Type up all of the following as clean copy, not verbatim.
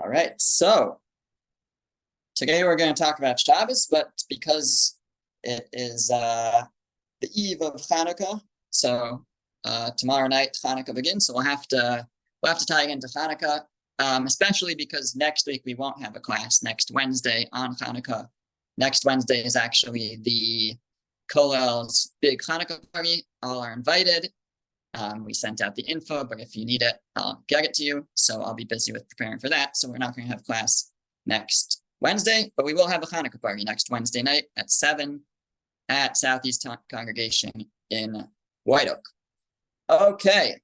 All right, so today we're going to talk about Shabbos, but because it is the eve of Chanukah, so tomorrow night Chanukah begins. So we'll have to tie it into Chanukah, especially because next week we won't have a class. Next Wednesday on Chanukah. Next Wednesday is actually the Kollel's big Chanukah party. All are invited. We sent out the info, but if you need it, I'll get it to you. So I'll be busy with preparing for that. So we're not going to have class next Wednesday, but we will have a Hanukkah party next Wednesday night at 7 at Southeast Congregation in White Oak. Okay,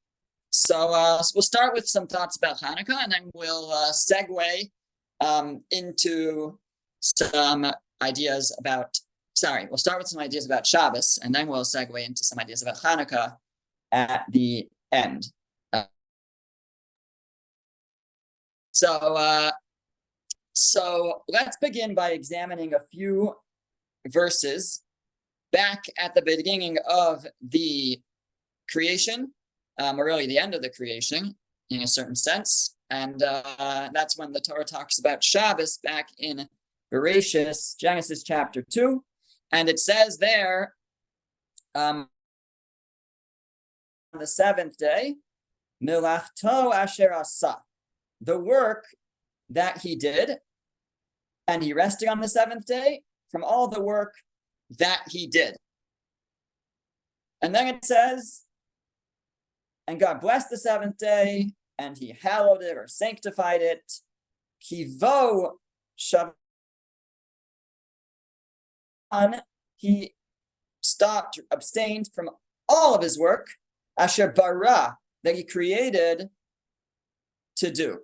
so we'll start with some thoughts about Hanukkah, and then we'll segue into some ideas about, we'll start with some ideas about Shabbos, and then we'll segue into some ideas about Hanukkah at the end. So let's begin by examining a few verses back at the beginning of the creation, or really the end of the creation in a certain sense. And that's when the Torah talks about Shabbos back in Bereshis, Genesis chapter 2. And it says there, on the seventh day, milachto asher asa, the work that he did, and he rested on the seventh day from all the work that he did. And then it says, and God blessed the seventh day, and he hallowed it or sanctified it. Kivo shav, he stopped, abstained from all of his work, asher bara, that he created to do.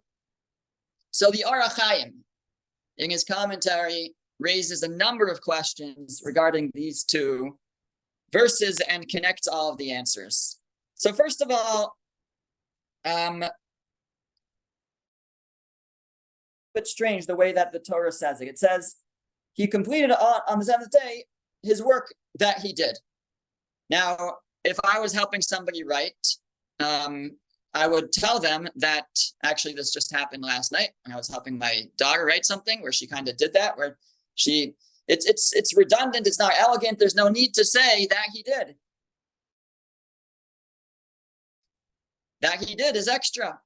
So the Or HaChaim, in his commentary, raises a number of questions regarding these two verses and connects all of the answers. So first of all, a bit strange the way that the Torah says it. It says, he completed on the seventh day his work that he did. Now, if I was helping somebody write, I would tell them that, actually this just happened last night when I was helping my daughter write something where she kind of did that, where it's redundant, it's not elegant, there's no need to say that he did. That he did is extra.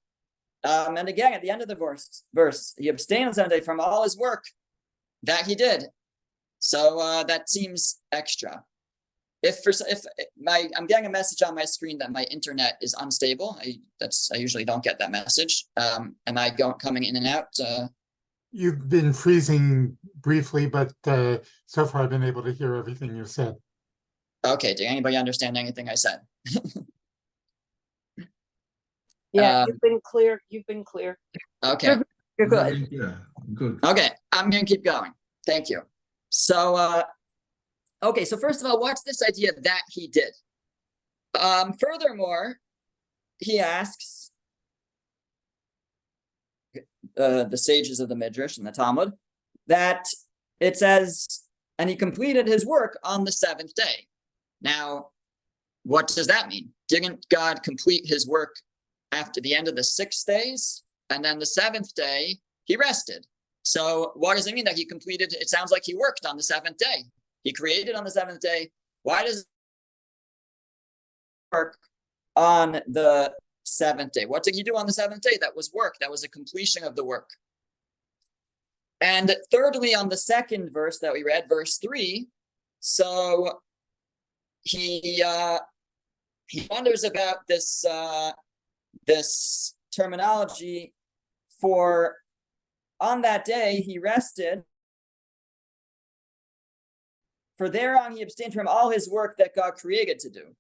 And again, at the end of the verse, he abstained on the seventh day from all his work that he did. So that seems extra. I'm getting a message on my screen that my internet is unstable. I usually don't get that message. Am I coming in and out? You've been freezing briefly, but so far I've been able to hear everything you said. Okay. Did anybody understand anything I said? Yeah, you've been clear. You've been clear. Okay. You're good. Yeah, good. Okay, I'm going to keep going. Thank you. So, okay, so first of all, what's this idea that he did? Furthermore, he asks the sages of the Midrash and the Talmud that it says, and he completed his work on the seventh day. Now, what does that mean? Didn't God complete his work after the end of the 6 days? And then the seventh day, he rested. So what does it mean that he completed? It sounds like he worked on the seventh day. He created on the seventh day. Why does he work on the seventh day? What did he do on the seventh day? That was work. That was a completion of the work. And thirdly, on the second verse that we read, verse 3, so he wonders about this this terminology for on that day he rested, for thereon he abstained from all his work that God created to do.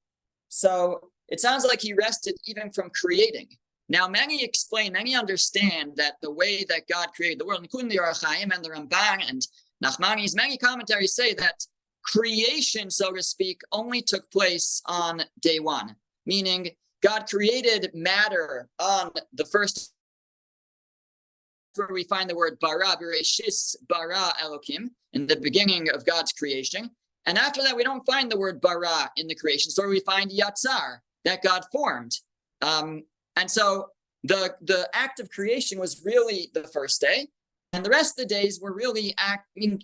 So it sounds like he rested even from creating. Now many understand that the way that God created the world, including the Or HaChaim and the Ramban and Nachmani's, many commentaries say that creation, so to speak, only took place on day one, meaning God created matter on the first, where we find the word bara, bereshis bara Elokim, in the beginning of God's creation. And after that, we don't find the word bara in the creation story. We find yatzar, that God formed. And so the act of creation was really the first day, and the rest of the days were really acting,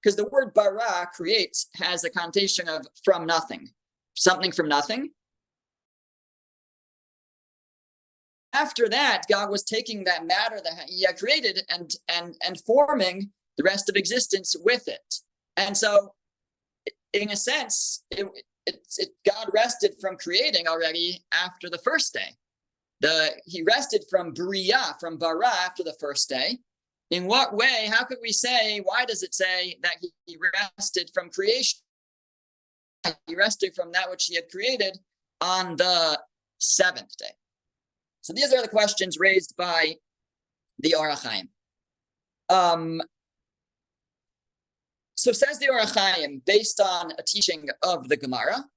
because the word bara, creates, has a connotation of from nothing, something from nothing. After that, God was taking that matter that he had created and forming the rest of existence with it. And so, in a sense, God rested from creating already after the first day. He rested from bria, from bara, after the first day. In what way? How could we say? Why does it say that he rested from creation? He rested from that which he had created on the seventh day. So these are the questions raised by the Or HaChaim. So says the Or HaChaim, based on a teaching of the Gemara,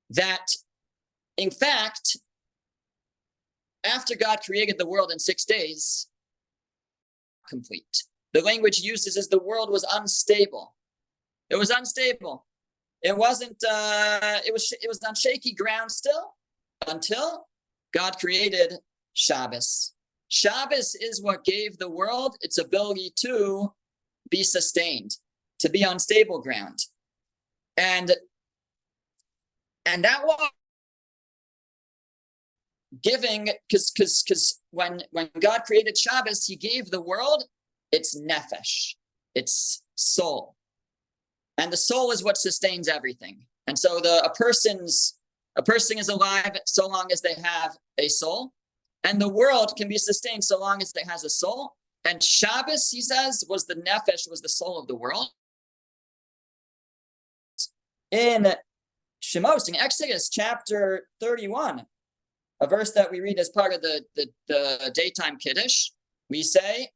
that in fact, after God created the world in 6 days, complete. The language uses is the world was unstable. It was unstable. It wasn't. It was on shaky ground still until God created Shabbos. Shabbos is what gave the world its ability to be sustained, to be on stable ground, and that was giving, because when God created Shabbos, he gave the world its nefesh, its soul. And the soul is what sustains everything. And so a person is alive so long as they have a soul. And the world can be sustained so long as it has a soul. And Shabbos, he says, was the nefesh, was the soul of the world. In Shemos, in Exodus chapter 31, a verse that we read as part of the daytime Kiddush, we say,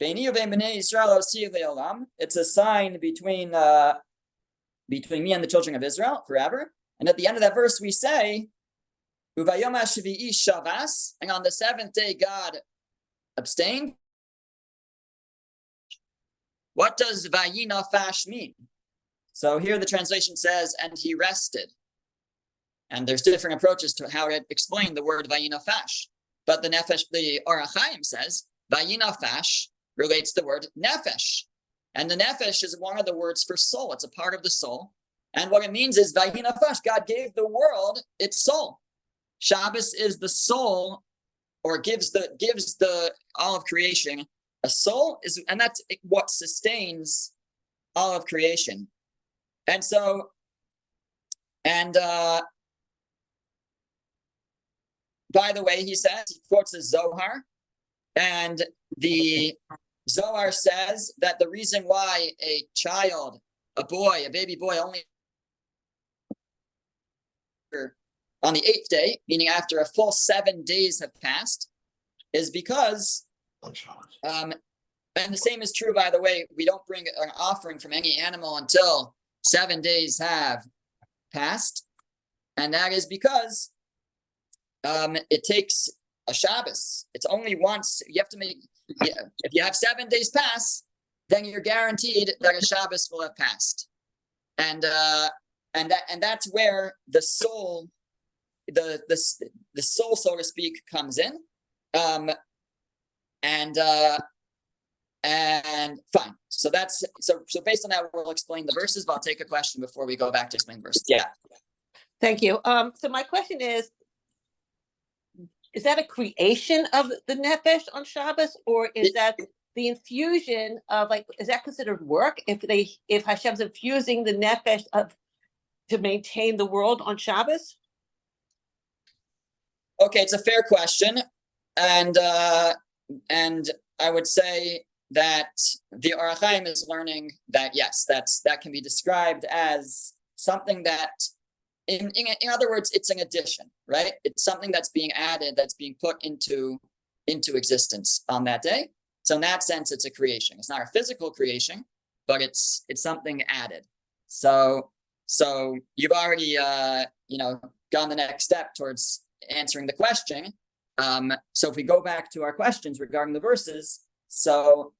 it's a sign between me and the children of Israel forever. And at the end of that verse, we say, and on the seventh day, God abstained. What does vayinafash mean? So here the translation says, and he rested. And there's different approaches to how to explain the word vayinafash. But the Or HaChaim says, vayinafash relates to the word nefesh. And the nefesh is one of the words for soul. It's a part of the soul. And what it means is vayinafash, God gave the world its soul. Shabbos is the soul, or gives the all of creation a soul, and that's what sustains all of creation. And so, by the way, he quotes the Zohar, and the Zohar says that the reason why a child, a baby boy, only on the 8th day, meaning after a full 7 days have passed, is because, and the same is true, by the way, we don't bring an offering from any animal until 7 days have passed, and that is because it takes a Shabbos. It's only once. You have to make. If you have 7 days pass, then you're guaranteed that a Shabbos will have passed, and that's where the soul, the soul, so to speak, comes in, and fine. So that's so based on that, we'll explain the verses. But I'll take a question before we go back to explain verses. Yeah. Thank you. So my question is that a creation of the nefesh on Shabbos, or is that the infusion of, like, is that considered work if Hashem's infusing the nefesh to maintain the world on Shabbos? Okay, it's a fair question, and I would say that the Or HaChaim is learning that yes, that can be described as something that, in other words, it's an addition, right? It's something that's being added, that's being put into existence on that day. So in that sense, it's a creation. It's not a physical creation, but it's something added. So you've already gone the next step towards answering the question. So if we go back to our questions regarding the verses, so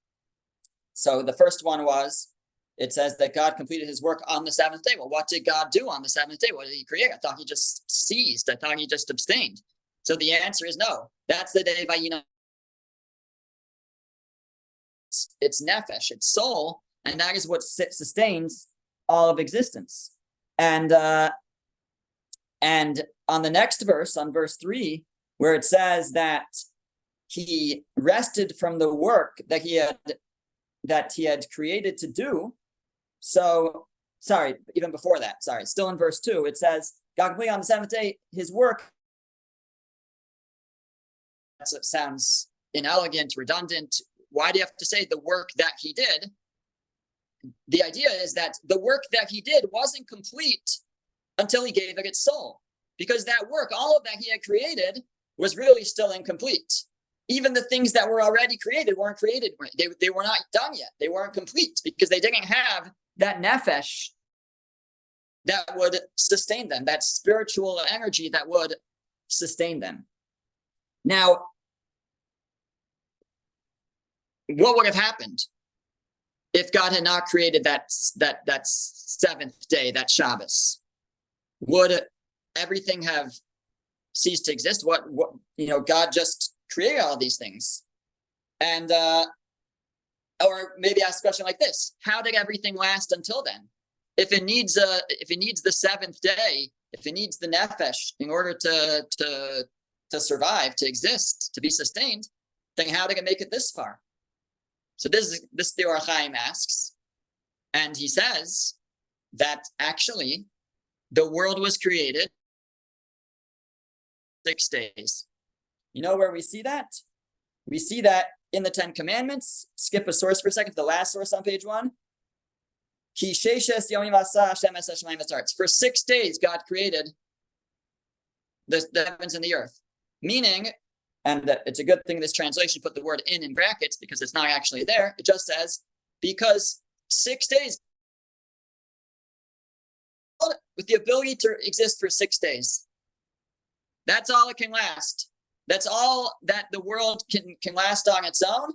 the first one was, it says that God completed his work on the seventh day. Well, what did God do on the seventh day? What did he create? I thought he just ceased. I thought he just abstained. So the answer is no. That's the day Vayina. It's nefesh, it's soul, and that is what sustains all of existence. And on the next verse, on verse 3, where it says that he rested from the work that he had created to do. So, sorry, even before that, sorry, still in verse 2, it says, God completed on the seventh day his work. That sounds inelegant, redundant. Why do you have to say the work that he did? The idea is that the work that he did wasn't complete until he gave it its soul. Because that work, all of that he had created, was really still incomplete. Even the things that were already created weren't created. They were not done yet. They weren't complete because they didn't have that nefesh that would sustain them, that spiritual energy that would sustain them. Now, what would have happened if God had not created that seventh day, that Shabbos? Would everything have ceased to exist? What God just created all these things. And or maybe ask a question like this: how did everything last until then? If it needs the seventh day, if it needs the nefesh in order to survive, to exist, to be sustained, then how did it make it this far? So this the Or Chaim asks, and he says that actually the world was created 6 days. You know where we see that? We see that in the 10 Commandments. Skip a source for a second, the last source on page 1. For 6 days, God created the heavens and the earth. Meaning, and it's a good thing this translation put the word in brackets because it's not actually there. It just says, because 6 days, with the ability to exist for 6 days. That's all it can last. That's all that the world can last on its own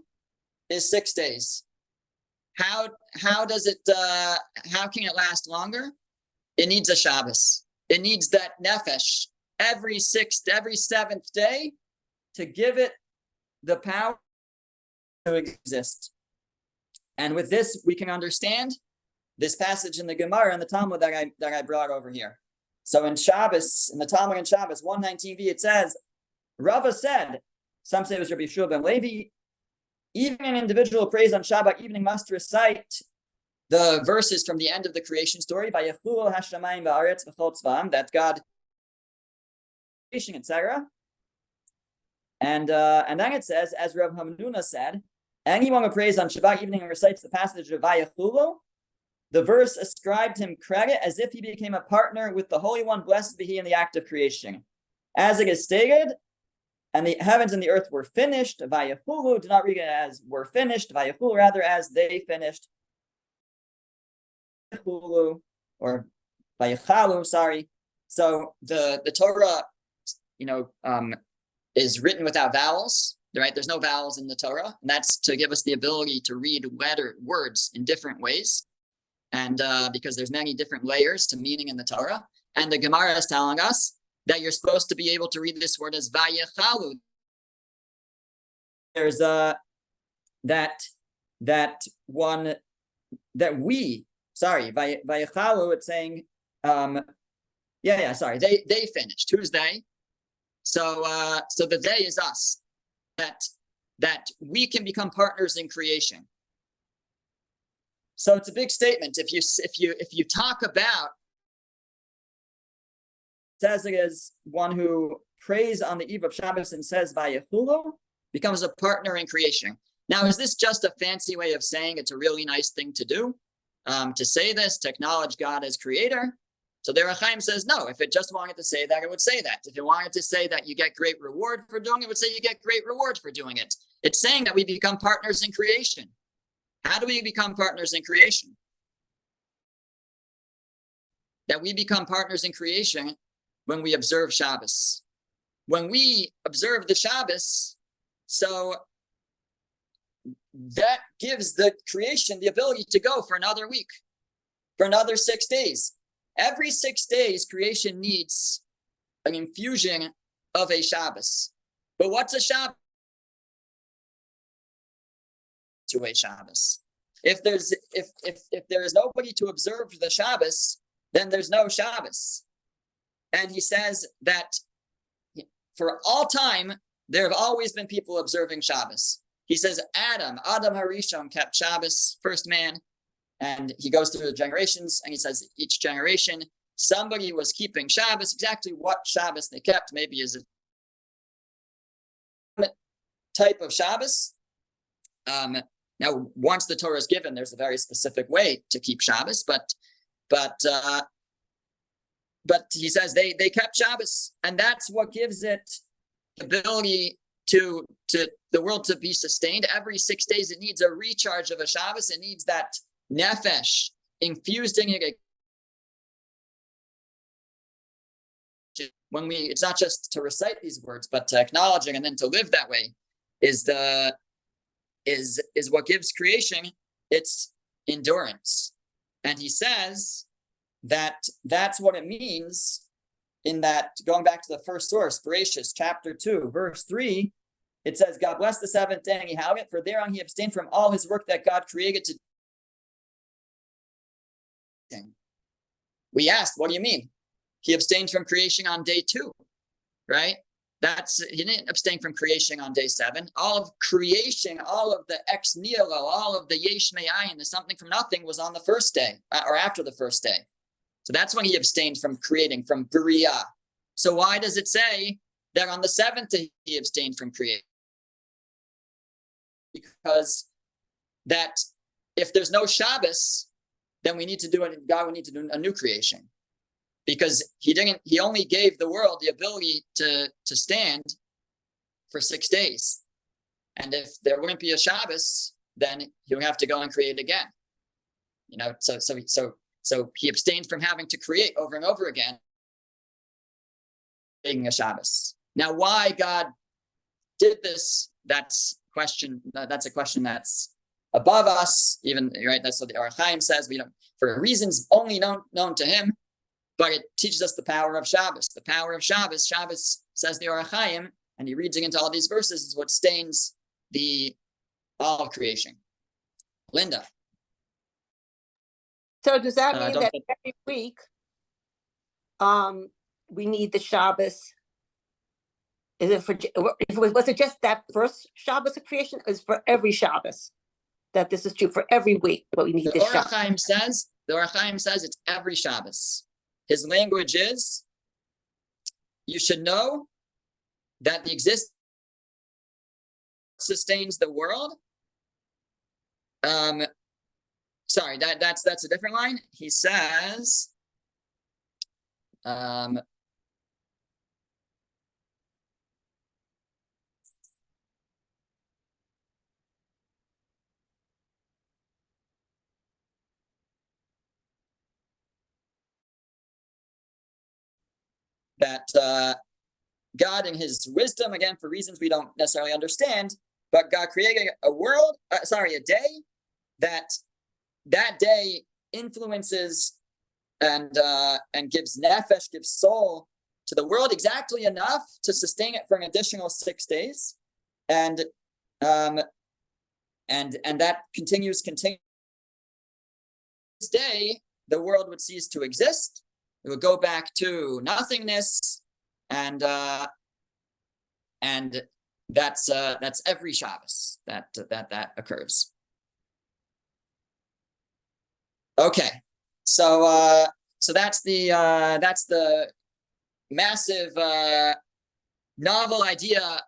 is 6 days. How does it? How can it last longer? It needs a Shabbos. It needs that nefesh every seventh day to give it the power to exist. And with this, we can understand this passage in the Gemara and the Talmud that I brought over here. So in Shabbos, in the Talmud in Shabbos 119b, it says, Rava said, some say it was Rabbi Shua ben Levi, even an individual prays on Shabbat evening must recite the verses from the end of the creation story, Vayechulu hashamayim va'aretz v'chol tzva'am, that God creation, etc. And then it says, as Rav Hamnuna said, anyone who prays on Shabbat evening and recites the passage of Vayechulu, the verse ascribed him credit as if he became a partner with the Holy One, blessed be he, in the act of creation. As it is stated, and the heavens and the earth were finished, Vayechulu, do not read it as were finished, Vayechulu, rather as they finished. Or Vayechalu, sorry. So the Torah, is written without vowels, right? There's no vowels in the Torah, and that's to give us the ability to read words in different ways. And because there's many different layers to meaning in the Torah. And the Gemara is telling us that you're supposed to be able to read this word as Vayechalu. There's that one that we, sorry, Vayechalu, it's saying, sorry, they finished. Who's they? So the they is us. That we can become partners in creation. So it's a big statement. If you talk about, says it is one who prays on the eve of Shabbos and says Vayechulu, becomes a partner in creation. Now, is this just a fancy way of saying it's a really nice thing to do? To say this, to acknowledge God as creator? So the Or Chaim says no. If it just wanted to say that, it would say that. If it wanted to say that you get great reward for doing it, it would say you get great reward for doing it. It's saying that we become partners in creation. How do we become partners in creation? That we become partners in creation when we observe Shabbos. When we observe the Shabbos, so that gives the creation the ability to go for another week, for another 6 days. Every 6 days, creation needs an infusion of a Shabbos. But what's a Shabbos? To a Shabbos. If there is nobody to observe the Shabbos, then there's no Shabbos. And he says that for all time, there have always been people observing Shabbos. He says Adam Harishon kept Shabbos, first man, and he goes through the generations, and he says each generation, somebody was keeping Shabbos. Exactly what Shabbos they kept, maybe is a type of Shabbos. Now, once the Torah is given, there's a very specific way to keep Shabbos, but he says they kept Shabbos, and that's what gives it the ability to the world to be sustained. Every 6 days, it needs a recharge of a Shabbos. It needs that nefesh infused in it. When it's not just to recite these words, but to acknowledging and then to live that way is what gives creation its endurance. And he says that that's what it means in that, going back to the first source, Bereshis, chapter 2, verse 3, it says, God blessed the seventh day and he hallowed it, for thereon he abstained from all his work that God created to do. We asked, what do you mean? He abstained from creation on day 2, right? He didn't abstain from creation on day 7. All of creation, all of the ex nihilo, all of the yesh me'ayin, the something from nothing, was on the first day or after the first day. So that's when he abstained from creating, from bria. So why does it say that on the 7th day he abstained from creating? Because that if there's no Shabbos, then God would need to do a new creation. Because he only gave the world the ability to stand for 6 days. And if there wouldn't be a Shabbos, then he would have to go and create again. So he abstained from having to create over and over again, making a Shabbos. Now, why God did this, that's a question that's above us, even, right? That's what the Or HaChaim says. We don't, for reasons only known to him, but it teaches us the power of Shabbos. The power of Shabbos, says the Or HaChaim, and he reads into all these verses, is what stains all of creation. Linda. So does that mean that every week we need the Shabbos? Was it just that first Shabbos of creation? Is for every Shabbos that this is true for every week? But we need this Shabbos. The Or HaChaim says it's every Shabbos. His language is, you should know that the existence sustains the world. Sorry, that's a different line. He says, that God in his wisdom, again, for reasons we don't necessarily understand, but God created a day that day influences and gives nefesh, gives soul to the world exactly enough to sustain it for an additional 6 days. And that continues. This day, the world would cease to exist. It would go back to nothingness, and that's every Shabbos that occurs. Okay, so that's the massive novel idea.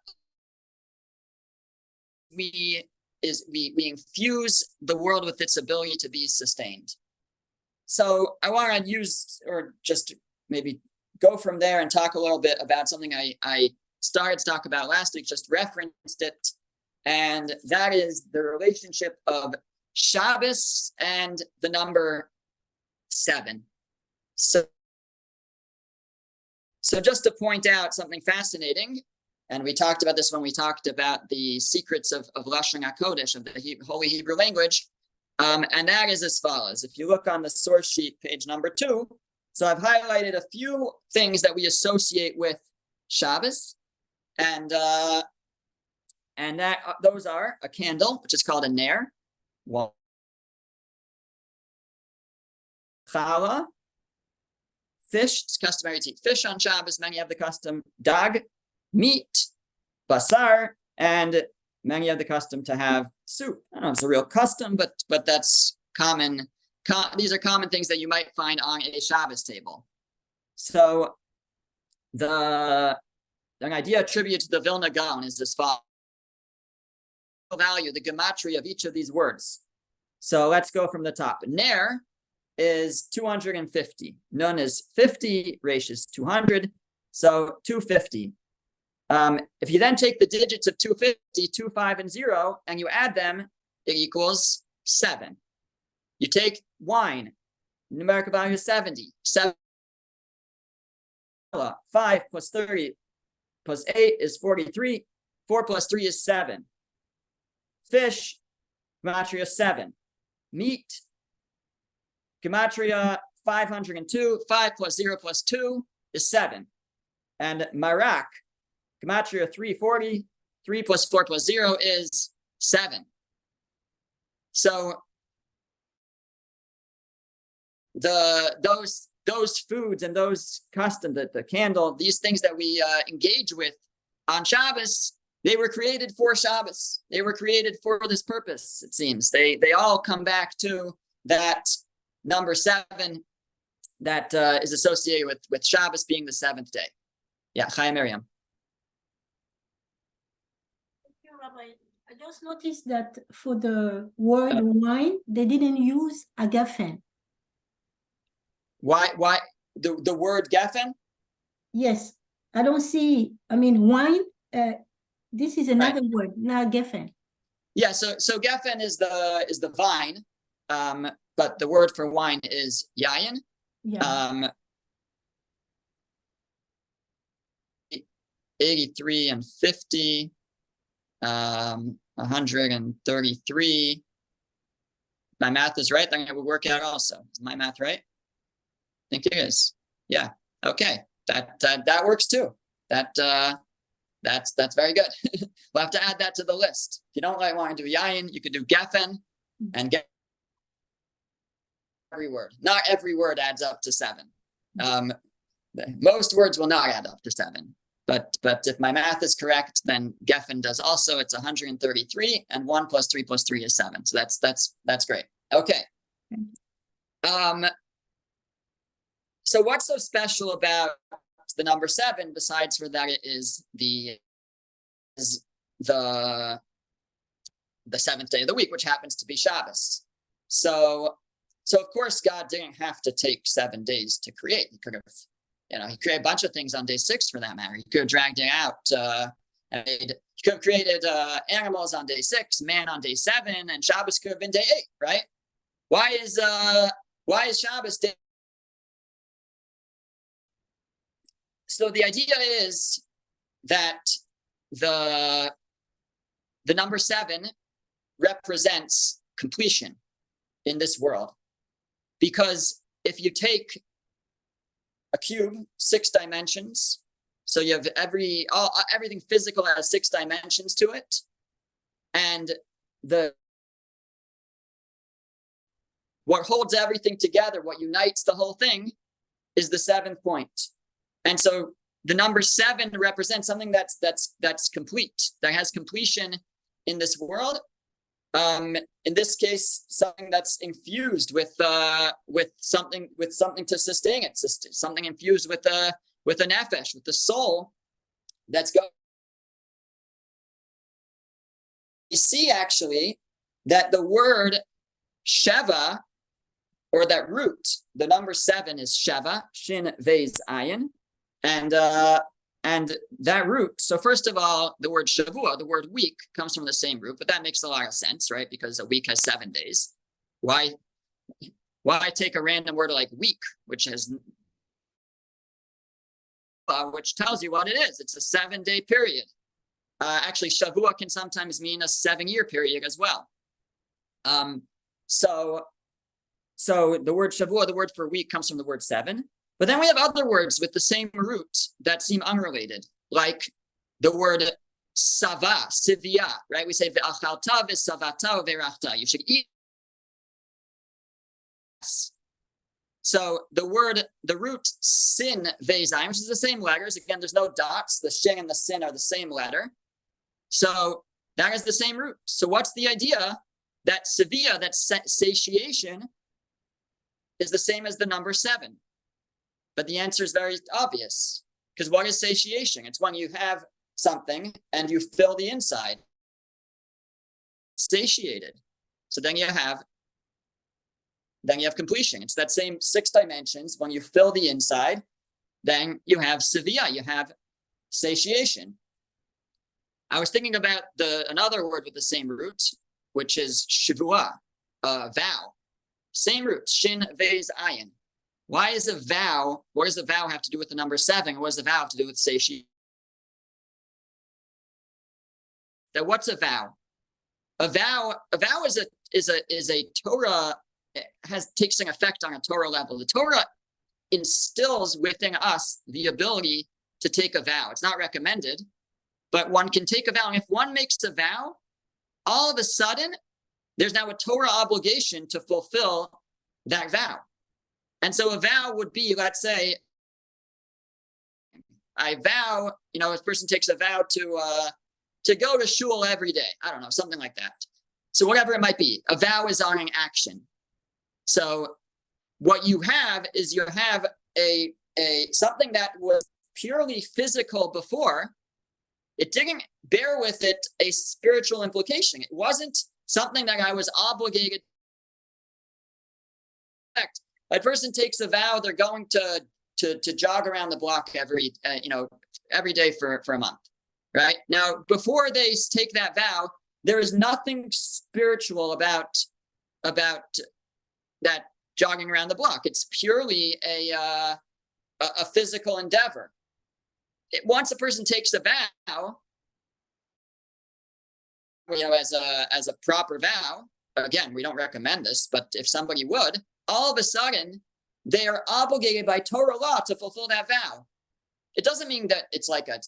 We infuse the world with its ability to be sustained. So I want to use, or just maybe go from there and talk a little bit about something I started to talk about last week, just referenced it, and that is the relationship of Shabbos and the number 7. So just to point out something fascinating, and we talked about this when we talked about the secrets of Lashon HaKodesh, of the Holy Hebrew language, and that is as follows. If you look on the source sheet, page number 2, so I've highlighted a few things that we associate with Shabbos, and that those are a candle, which is called a ner, challah, fish. It's customary to eat fish on Shabbos. Many have the custom dag, meat, basar, and many have the custom to have soup. I don't know if it's a real custom, but that's common. These are common things that you might find on a Shabbos table. So an idea attributed to the Vilna Gaon is this follows. Value, the gematria of each of these words. So let's go from the top. Ner is 250. Nun is 50, Resh is 200. So 250. If you then take the digits of 250, 2, 5, and 0, and you add them, it equals 7. You take wine, numerical value is 70. 7, 5 plus 30 plus 8 is 43. 4 plus 3 is 7. Fish, gematria 7. Meat, gematria 502. 5 plus 0 plus 2 is 7. And marak, gematria 340. 3 plus 4 plus 0 is 7. So those foods and those customs, the candle, these things that we engage with on Shabbos, they were created for Shabbos. They were created for this purpose, it seems. They all come back to that number 7 that is associated with Shabbos being the 7th day. Yeah, Chaya Miriam. Thank you, Rabbi. I just noticed that for the word wine, they didn't use agafen. Why the word geffen? Yes, I don't see, I mean, wine, this is another word, not geffen. Yeah, so geffen is the vine, but the word for wine is yayin. Yeah. 83 and 50, 133. My math is right. I'm going to work it out also. Is my math right? I think it is. Yeah. Okay. That works too. That's very good. We'll have to add that to the list. If you don't want to do yayin, you could do geffen and get every word. Not every word adds up to 7. Most words will not add up to 7. But if my math is correct, then geffen does also. It's 133, and 1 plus 3 plus 3 is 7. So that's great. Okay. So what's so special about the number 7, besides for that it is the 7th day of the week, which happens to be Shabbos. So of course God didn't have to take 7 days to create. He could have, he created a bunch of things on day 6 for that matter. He could have dragged it out. He could have created animals on day 6, man on day 7, and Shabbos could have been day 8, right? Why is Shabbos day? So the idea is that the number 7 represents completion in this world, because if you take a cube, 6 dimensions, so you have everything physical has 6 dimensions to it, and what holds everything together, what unites the whole thing, is the 7th point. And so the number 7 represents something that's complete, that has completion in this world. In this case, something that's infused with something to sustain it, something infused with a nefesh, with the soul that's going. You see actually that the word sheva, or that root, the number 7 is sheva, shin vez ayin. And that root, so first of all, the word shavua, the word week, comes from the same root, but that makes a lot of sense, right? Because a week has 7 days. Why take a random word like week, which tells you what it is? It's a 7-day period. Actually, shavua can sometimes mean a 7-year period as well. So the word shavua, the word for week, comes from the word 7. But then we have other words with the same root that seem unrelated. like the word sava, sivia, right? We say ve'achalta ve'savata ve'rachta. You should eat. So the root sin ve'zayin, which is the same letters. Again, there's no dots. The shin and the sin are the same letter. So that is the same root. So what's the idea? That sevia, that satiation, is the same as the number 7. But the answer is very obvious. Because what is satiation? It's when you have something and you fill the inside. Satiated. So then you have completion. It's that same 6 dimensions. When you fill the inside, then you have sevia, you have satiation. I was thinking about another word with the same root, which is shavua, vow. Same root, shin vez ayin. Why is a vow? What does the vow have to do with the number 7? What does the vow have to do with satiation? That what's a vow? A vow is a Torah. Takes an effect on a Torah level. The Torah instills within us the ability to take a vow. It's not recommended, but one can take a vow. And if one makes a vow, all of a sudden, there's now a Torah obligation to fulfill that vow. And so a vow would be, let's say, I vow, a person takes a vow to go to shul every day. I don't know, something like that. So whatever it might be, a vow is on an action. So what you have is you have a something that was purely physical before. It didn't bear with it a spiritual implication. It wasn't something that I was obligated to expect. A person takes a vow, they're going to jog around the block every day for a month, right? Now, before they take that vow, there is nothing spiritual about that jogging around the block. It's purely a physical endeavor. Once a person takes a vow, as a proper vow, again, we don't recommend this, but if somebody would, all of a sudden, they are obligated by Torah law to fulfill that vow. It doesn't mean that it's like a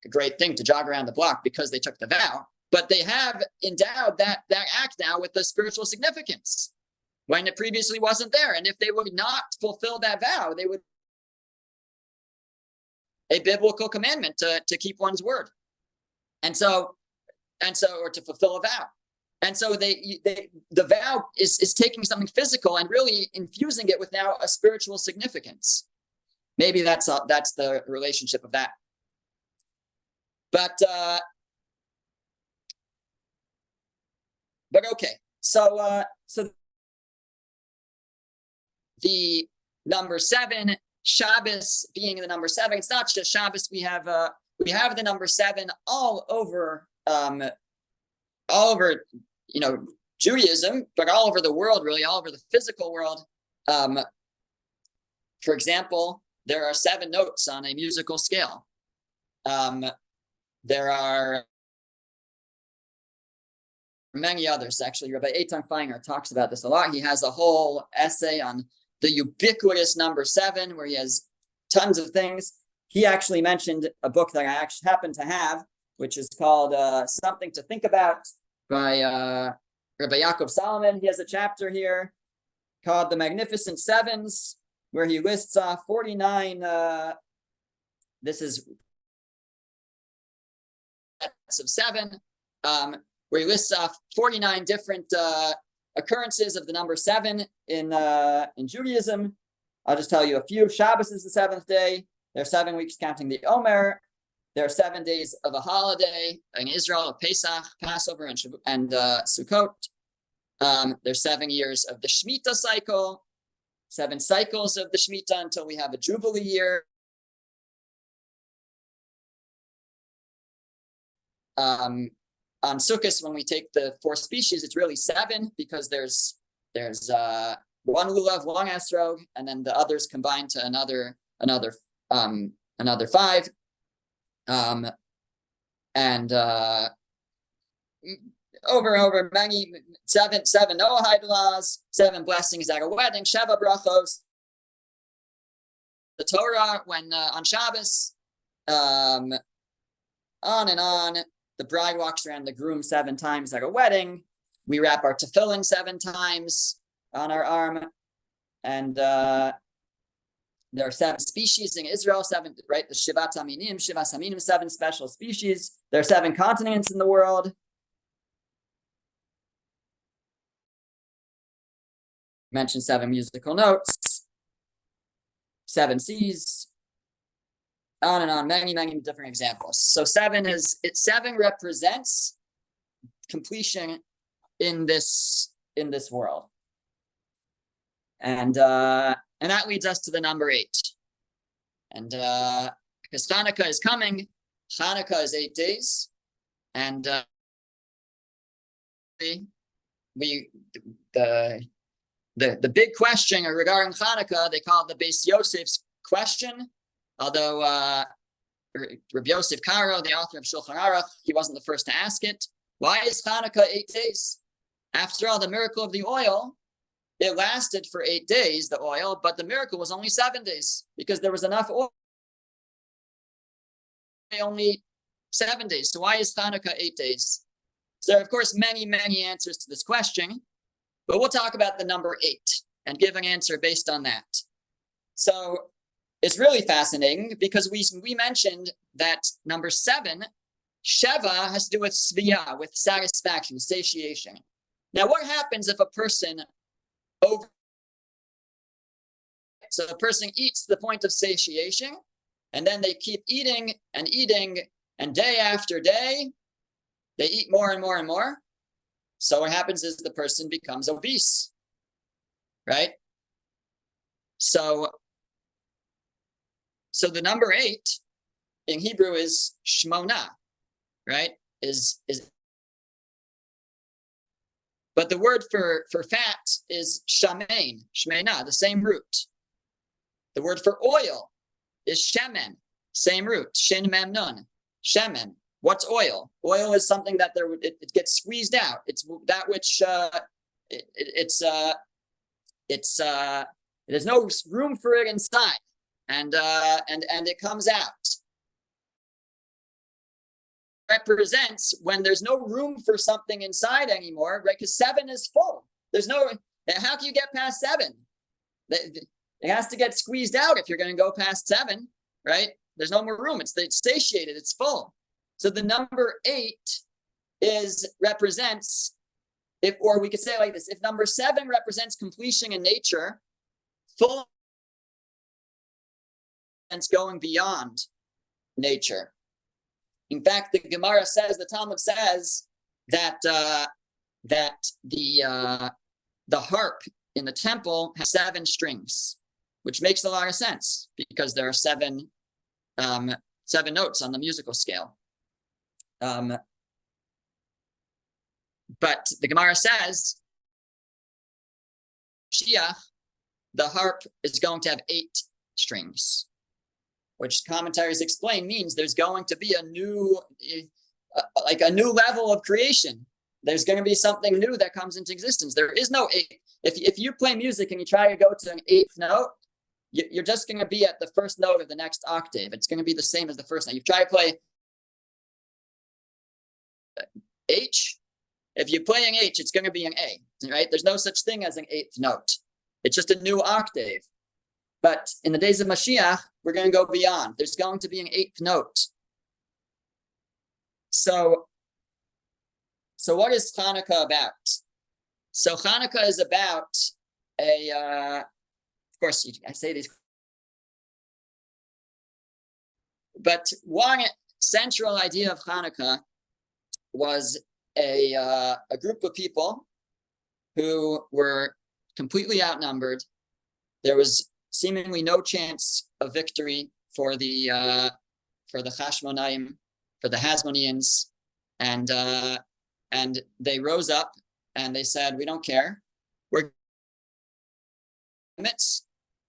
great thing to jog around the block because they took the vow, but they have endowed that act now with the spiritual significance when it previously wasn't there. And if they would not fulfill that vow, they would a biblical commandment to keep one's word. And so, or to fulfill a vow. And so the vow is taking something physical and really infusing it with now a spiritual significance. Maybe that's the relationship of that. But okay. So the number 7, Shabbos being the number 7. It's not just Shabbos. We have the number 7 all over Judaism, but all over the world, really, all over the physical world. For example, there are 7 notes on a musical scale. There are many others, actually. Rabbi Eitan Feinger talks about this a lot. He has a whole essay on the ubiquitous number 7, where he has tons of things. He actually mentioned a book that I actually happen to have, which is called Something to Think About by Rabbi Yaakov Solomon. He has a chapter here called The Magnificent Sevens, where he lists off 49, this is of 7, where he lists off 49 different occurrences of the number 7 in Judaism. I'll just tell you a few. Shabbos is the 7th day. There are 7 weeks counting the Omer. There are 7 days of a holiday in Israel, of Pesach, Passover, and Sukkot. There's 7 years of the Shemitah cycle, 7 cycles of the Shemitah until we have a Jubilee year. On Sukkot, when we take the 4 species, it's really 7 because there's 1 lulav, 1 esrog, and then the others combined to another 5. And over many 7 Noahide laws, 7 blessings at a wedding, Sheva brachos. The Torah when on Shabbos, on and on. The bride walks around the groom 7 times like a wedding. We wrap our tefillin 7 times on our arm. And there are 7 species in Israel, 7, right? The Shivas Haminim, 7 special species. There are 7 continents in the world. Mentioned 7 musical notes, 7 seas, on and on, many, many different examples. So 7 represents completion in this world. And that leads us to the number 8. And because Chanukah is coming, Chanukah is 8 days, and the big question regarding Chanukah, they call it the Beis Yosef's question. Although Rabbi Yosef Karo, the author of Shulchan Aruch, he wasn't the first to ask it. Why is Chanukah 8 days? After all, the miracle of the oil, it lasted for 8 days, the oil, but the miracle was only 7 days because there was enough oil. Only 7 days. So why is Chanukah 8 days? So there are, of course, many, many answers to this question, but we'll talk about the number 8 and give an answer based on that. So it's really fascinating because we mentioned that number 7, Sheva, has to do with svia, with satisfaction, satiation. Now, what happens if a person so a person eats to the point of satiation, and then they keep eating, and day after day, they eat more and more and more. So what happens is the person becomes obese, right? So the number 8 in Hebrew is shmona, right? But the word for fat is shamein, shmena, the same root. The word for oil is shemen, same root, shin mem nun, shemen. What's oil? Oil is something that it gets squeezed out. It's that which there's no room for it inside, and it comes out. Represents when there's no room for something inside anymore, right? Because 7 is full. There's no. How can you get past 7? It has to get squeezed out if you're going to go past 7, right? There's no more room. It's satiated. It's full. So the number 8 represents, or we could say it like this: if number 7 represents completion in nature, full and going beyond nature. In fact, the Gemara says, the Talmud says that the harp in the temple has 7 strings, which makes a lot of sense because there are 7 notes on the musical scale. But the Gemara says, Mashiach, the harp is going to have 8 strings, which commentaries explain means there's going to be a new level of creation. There's going to be something new that comes into existence. There is no 8. If you play music and you try to go to an 8th note, you're just going to be at the first note of the next octave. It's going to be the same as the first note. You try to play H. If you're playing H, it's going to be an A, right? There's no such thing as an 8th note. It's just a new octave. But in the days of Mashiach, we're going to go beyond. There's going to be an 8th note. So what is Chanukah about? So Chanukah is about of course, I say these, but one central idea of Chanukah was a group of people who were completely outnumbered. There was seemingly no chance of victory for the Chashmonaim, for the Hasmoneans, and they rose up and they said, "We don't care.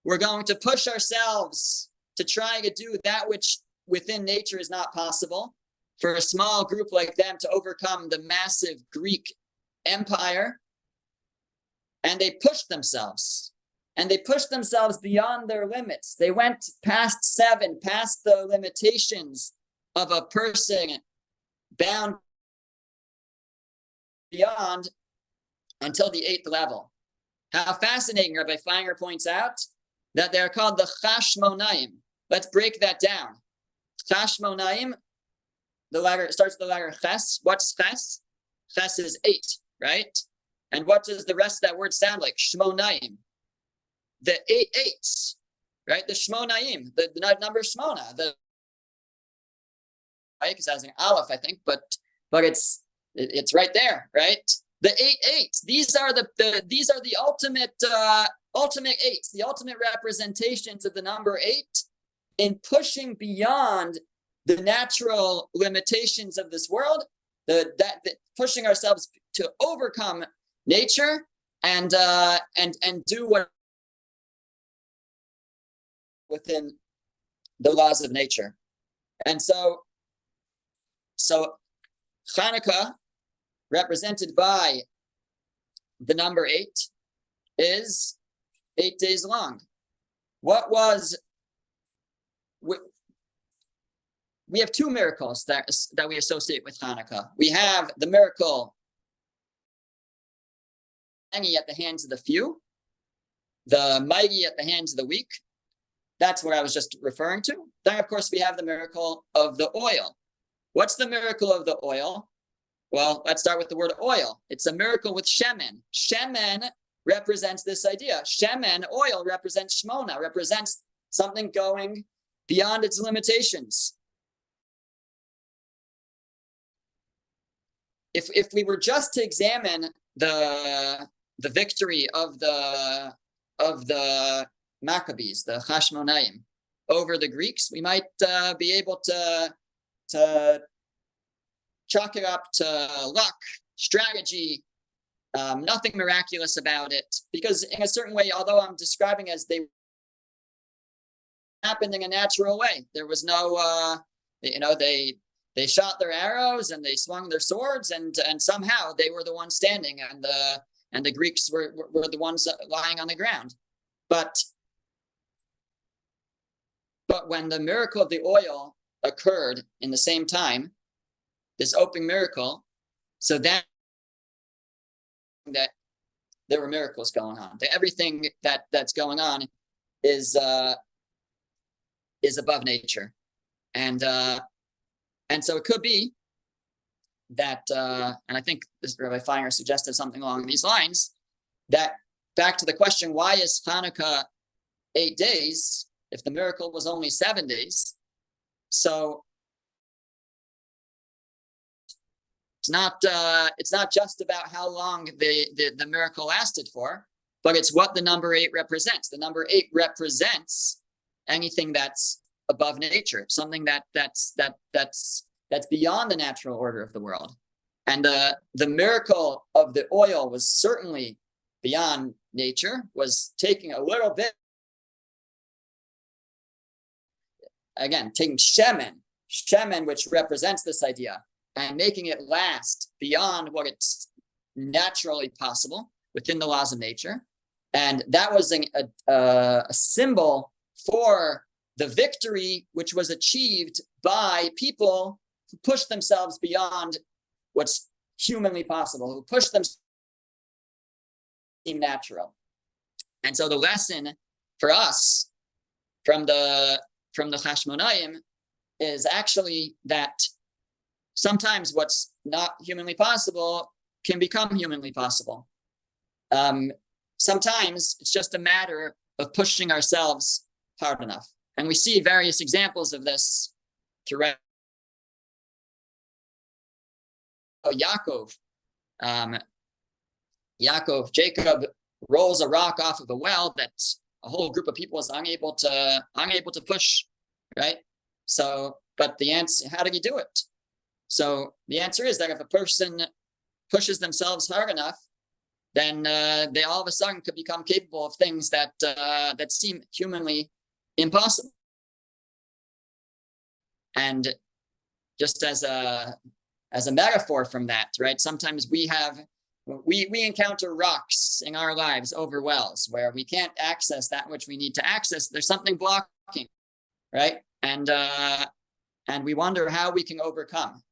We're going to push ourselves to try to do that which within nature is not possible. For a small group like them to overcome the massive Greek empire." And they pushed themselves. And they pushed themselves beyond their limits. They went past 7, past the limitations of a person bound beyond until the 8th level. How fascinating, Rabbi Feinger points out, that they're called the Chashmonaim. Let's break that down. Chashmonaim, the letter starts with the letter Ches. What's Ches? Ches is 8, right? And what does the rest of that word sound like? Shmonaim. The 8 eights, right? The Shmonaim, the number Shmona, right? Because that's an Aleph, I think, but it's right there, right? The 8 eights. These are the ultimate eights, the ultimate representations of the number 8 in pushing beyond the natural limitations of this world, pushing ourselves to overcome nature and do what within the laws of nature. And so Chanukah, represented by the number 8, is 8 days long. We have 2 miracles that we associate with Chanukah. We have the miracle at the hands of the few, the mighty at the hands of the weak. That's what I was just referring to. Then, of course, we have the miracle of the oil. What's the miracle of the oil? Well, let's start with the word oil. It's a miracle with shemen. Shemen represents this idea. Shemen, oil, represents shmona, represents something going beyond its limitations. If we were just to examine the victory of the Maccabees, the Chashmonaim, over the Greeks, we might be able to chalk it up to luck, strategy, nothing miraculous about it. Because in a certain way, although I'm describing as they happened in a natural way, there was no, they shot their arrows and they swung their swords, and somehow they were the ones standing, and the Greeks were the ones lying on the ground. But when the miracle of the oil occurred in the same time, this open miracle, so that there were miracles going on. That everything that's going on is above nature, and so it could be that, and I think this Rabbi Feinger suggested something along these lines, that back to the question, why is Chanukah 8 days if the miracle was only 7 days? So it's not just about how long the miracle lasted for, but it's what the number 8 represents. The number 8 represents anything that's above nature, something that's beyond the natural order of the world. And the miracle of the oil was certainly beyond nature, was taking a little bit, again, taking shemen, which represents this idea, and making it last beyond what it's naturally possible within the laws of nature. And that was a symbol for the victory which was achieved by people who pushed themselves beyond what's humanly possible, who pushed themselves natural. And so the lesson for us from the Chashmonaim is actually that sometimes what's not humanly possible can become humanly possible. Sometimes it's just a matter of pushing ourselves hard enough. And we see various examples of this throughout. Jacob rolls a rock off of a well that a whole group of people is unable to push, right? So, but the answer, how did he do it? So the answer is that if a person pushes themselves hard enough, then they all of a sudden could become capable of things that seem humanly impossible. And just as a metaphor from that, right? Sometimes we encounter rocks in our lives over wells where we can't access that which we need to access. There's something blocking, right? And we wonder how we can overcome.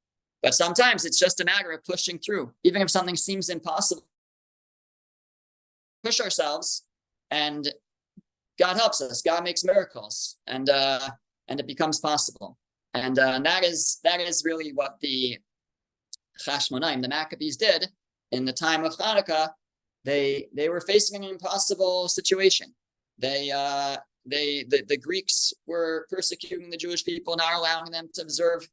But sometimes it's just a matter of pushing through, even if something seems impossible. Push ourselves, and God helps us. God makes miracles, and it becomes possible. And that is really what the Chashmonaim, the Maccabees, did in the time of Chanukah. They were facing an impossible situation. The Greeks were persecuting the Jewish people, not allowing them to observe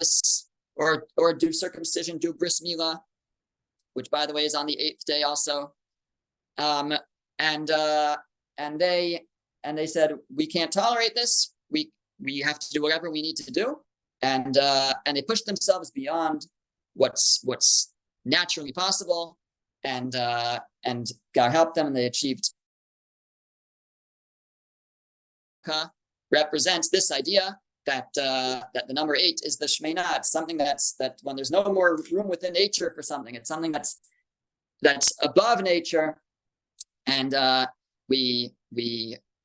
this or do circumcision, do bris milah, which, by the way, is on the 8th day also. And they said, we can't tolerate this. We have to do whatever we need to do. And they pushed themselves beyond what's naturally possible. And God helped them, and they achieved. Represents this idea that the number 8 is the Shmeinah. It's something that when there's no more room within nature for something, it's something that's above nature, and we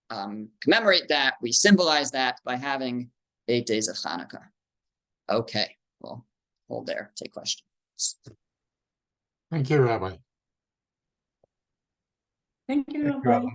commemorate that. We symbolize that by having 8 days of Chanukah. Okay, well, hold there. Take questions. Thank you, Rabbi. Thank you, Thank you, Rabbi. Rabbi.